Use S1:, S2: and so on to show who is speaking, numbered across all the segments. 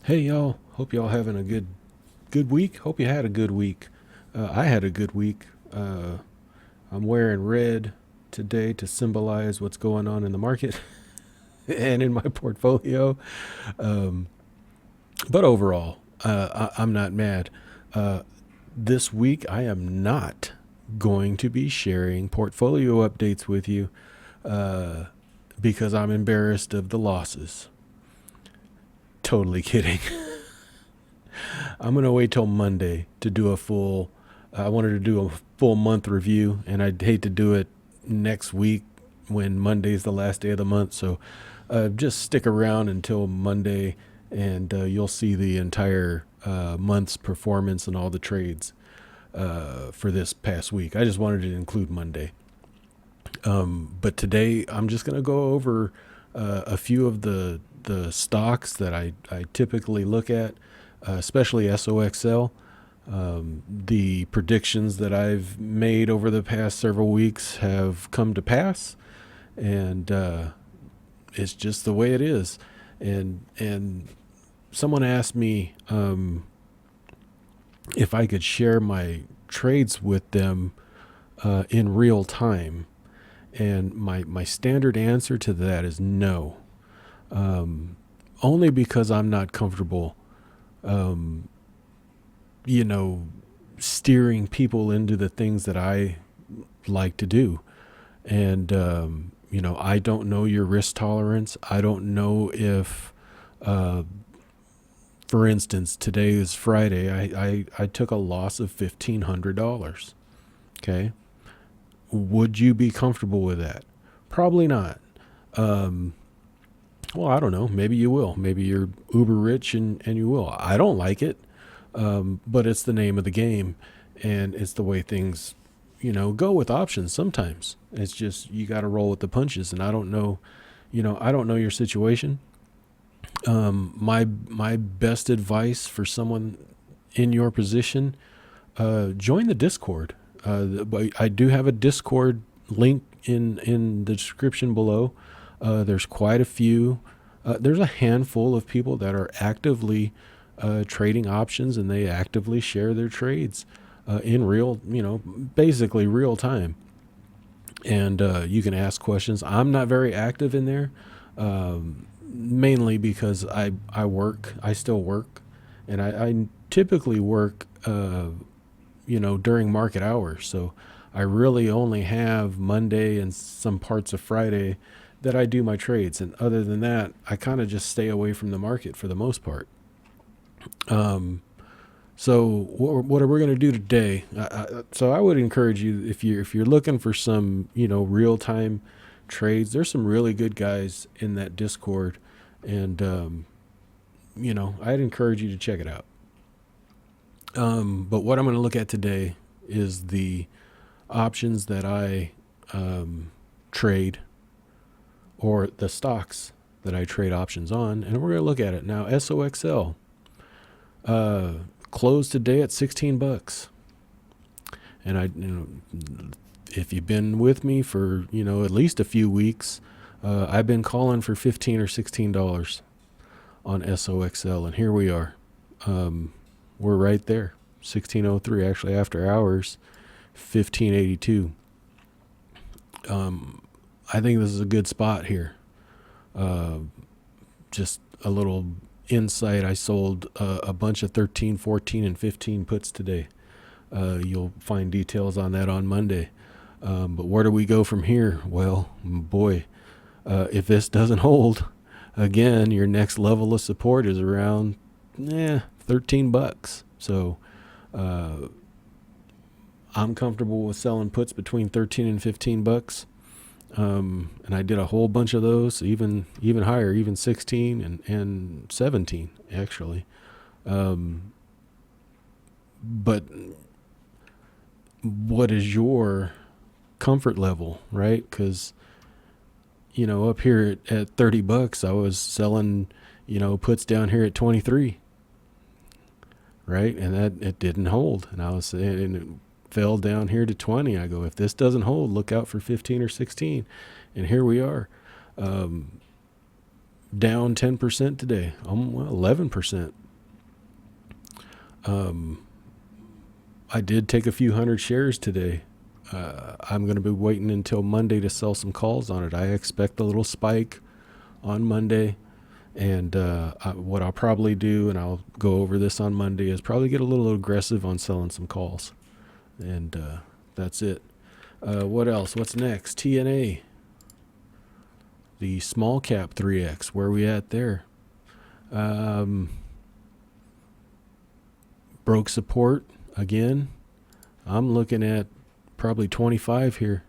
S1: Hey y'all, hope y'all having a good week. Hope you had a good week. I had a good week. I'm wearing red today to symbolize what's going on in the market and in my portfolio. Um, but overall, I'm not mad. Uh, this week, I am not going to be sharing portfolio updates with you uh, because I'm embarrassed of the losses. Totally kidding. I'm gonna wait till Monday to do a full. I wanted to do a full month review, and I'd hate to do it next week when Monday's the last day of the month. So just stick around until Monday, and you'll see the entire month's performance and all the trades for this past week. I just wanted to include Monday. But today, I'm just gonna go over a few of the stocks that I typically look at, especially SOXL. The predictions that I've made over the past several weeks have come to pass, and it's just the way it is. And someone asked me if I could share my trades with them in real time, and my standard answer to that is no. Only because I'm not comfortable, um, you know, steering people into the things that I like to do. And, I don't know your risk tolerance. I don't know if, uh, for instance, today is Friday. I took a loss of $1,500. Okay. Would you be comfortable with that? Probably not. Um, well, I don't know. Maybe you will. Maybe you're uber rich and you will. I don't like it. But it's the name of the game, and it's the way things, go with options sometimes. It's just you got to roll with the punches, and I don't know, I don't know your situation. My best advice for someone in your position, join the Discord. I do have a Discord link in the description below. There's quite a few. There's a handful of people that are actively trading options, and they actively share their trades in real, basically real time. And you can ask questions. I'm not very active in there, mainly because I work. I still work, and I typically work, during market hours. So I really only have Monday and some parts of Friday that I do my trades. And other than that, I kind of just stay away from the market for the most part. Um, so what are we going to do today? So I would encourage you, if you're looking for some real time trades, there's some really good guys in that Discord, and I'd encourage you to check it out. But what I'm going to look at today is the options that I trade, or the stocks that I trade options on, and we're going to look at it now. SOXL closed today at $16, and if you've been with me for at least a few weeks, I've been calling for $15 or $16 on SOXL, and here we are. We're right there, 1603. Actually, after hours, 1582. I think this is a good spot here. Just a little insight. I sold a bunch of 13, 14, and 15 puts today. You'll find details on that on Monday. But where do we go from here? Well, boy, if this doesn't hold, again, your next level of support is around $13. So I'm comfortable with selling puts between 13 and $15. And I did a whole bunch of those, even higher, even 16 and 17 actually. But what is your comfort level, right? Because up here at $30, I was selling puts down here at 23, right? And that it didn't hold, and I was saying, and it fell down here to 20. I go, if this doesn't hold, look out for 15 or 16. And here we are. down 10% today. Well, 11%. I did take a few hundred shares today. I'm going to be waiting until Monday to sell some calls on it. I expect a little spike on Monday. And what I'll probably do, and I'll go over this on Monday, is probably get a little aggressive on selling some calls. And that's it. What else? What's next? TNA. The small cap 3X. Where are we at there? Broke support again. I'm looking at probably 25 here.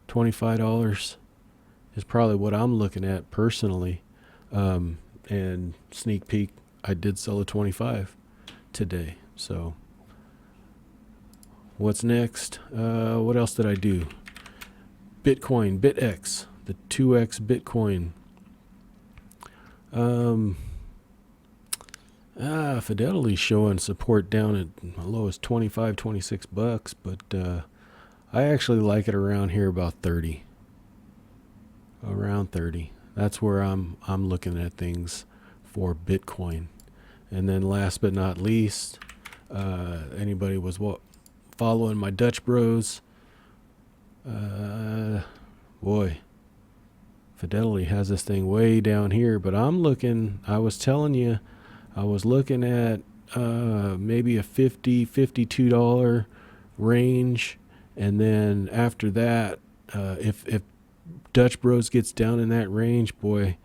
S1: $25 is probably what I'm looking at personally. And sneak peek, I did sell a 25 today. So what's next? What else did I do? Bitcoin, BITX, the 2X Bitcoin. Fidelity showing support down at the lowest 25, 26 bucks, but I actually like it around here about 30. Around 30. That's where I'm looking at things for Bitcoin. And then last but not least, anybody was following my Dutch bros, boy, Fidelity has this thing way down here, but I was telling you, I was looking at maybe a $50, $52 range. And then after that, if Dutch Bros gets down in that range, boy,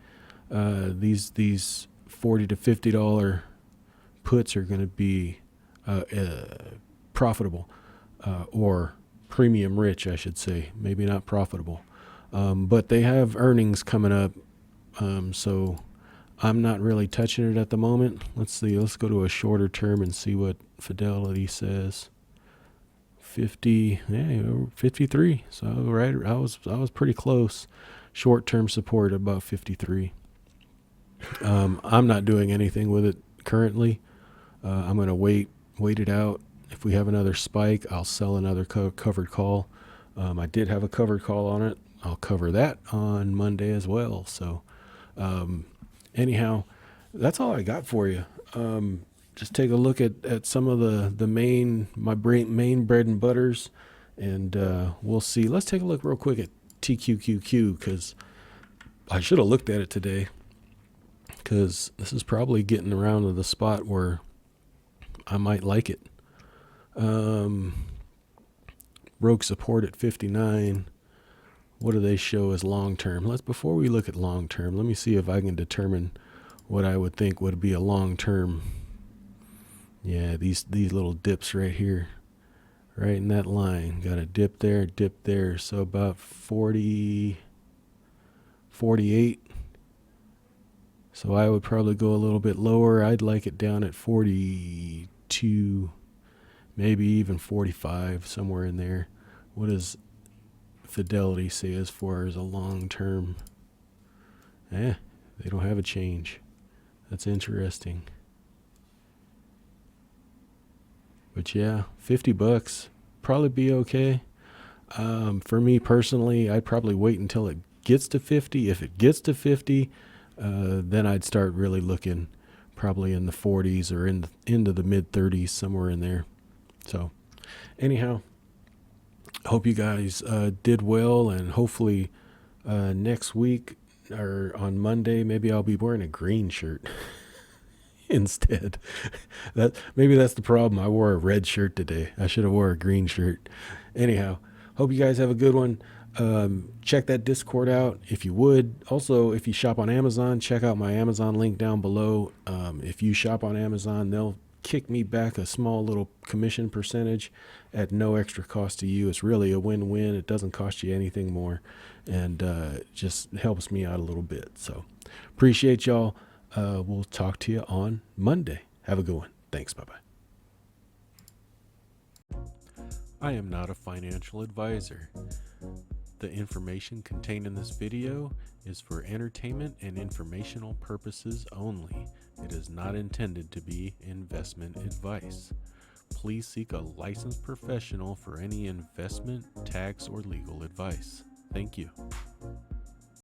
S1: these $40 to $50 puts are going to be profitable, or premium rich, I should say. Maybe not profitable, but they have earnings coming up, so I'm not really touching it at the moment. Let's see. Let's go to a shorter term and see what Fidelity says. 53. So right, I was pretty close. Short-term support about 53. I'm not doing anything with it currently. I'm going to wait it out. If we have another spike, I'll sell another covered call. I did have a covered call on it. I'll cover that on Monday as well. So anyhow, that's all I got for you. Just take a look at some of the main bread and butters, and we'll see. Let's take a look real quick at TQQQ, because I should have looked at it today, because this is probably getting around to the spot where I might like it. Broke support at 59. What do they show as long term? Before we look at long term, let me see if I can determine what I would think would be a long term. Yeah, these little dips right here, right in that line. Got a dip there. So about 40, 48. So I would probably go a little bit lower. I'd like it down at 42, maybe even 45, somewhere in there. What does Fidelity say as far as a long term? They don't have a change. That's interesting. But yeah, $50 probably be okay. For me personally, I'd probably wait until it gets to 50. If it gets to 50, then I'd start really looking, probably in the 40s or into the mid 30s, somewhere in there. So anyhow, hope you guys did well, and hopefully next week or on Monday, maybe I'll be wearing a green shirt instead. Maybe that's the problem. I wore a red shirt today. I should have wore a green shirt. Anyhow, hope you guys have a good one. Check that Discord out if you would. Also, if you shop on Amazon, check out my Amazon link down below. If you shop on Amazon, they'll kick me back a small little commission percentage at no extra cost to you. It's really a win-win. It doesn't cost you anything more, and just helps me out a little bit. So appreciate y'all. We'll talk to you on Monday. Have a good one. Thanks. Bye-bye. I am not a financial advisor. The information contained in this video is for entertainment and informational purposes only. It is not intended to be investment advice. Please seek a licensed professional for any investment, tax, or legal advice. Thank you.